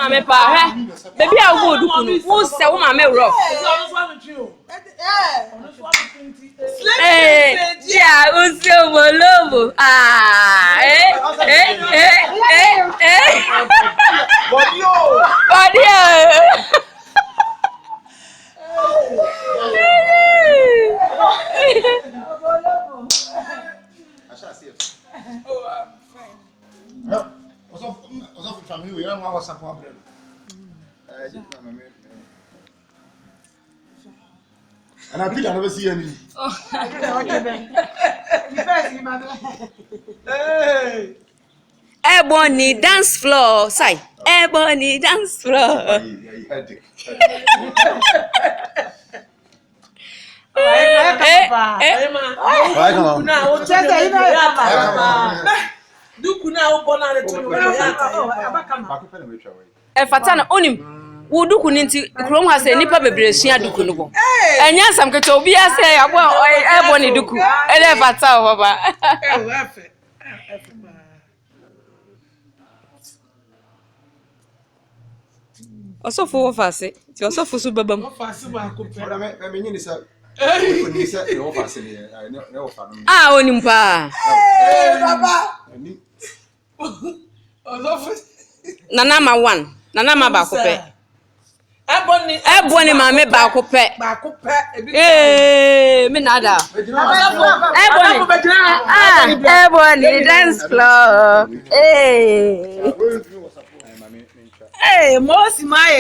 mama pa baby I go do kunu who say wo mama rough yeah usi omolobo body Also family we don't want some problem. And I think I never see any. Ebony dance floor, say. Ebony dance floor. Fatana onim wo duku ninti krom ha se nipa bebre sua duku no bo enya sam keto obi ase abo ebony duku ele fata o baba osofo wo fase ti osofo su babam onim pa nana ma 1 nana ma ba ko pe ebony ma me ba ko pe me nada ebony dance floor Mosi my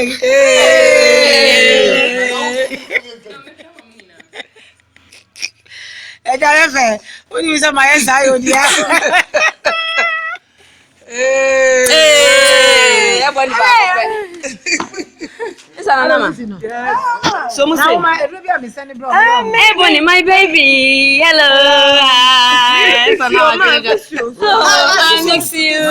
Ejarefe oni mi say my sayo dia ebony ba ko pe isa nana ma so mo say ebony my baby hello hi so I miss you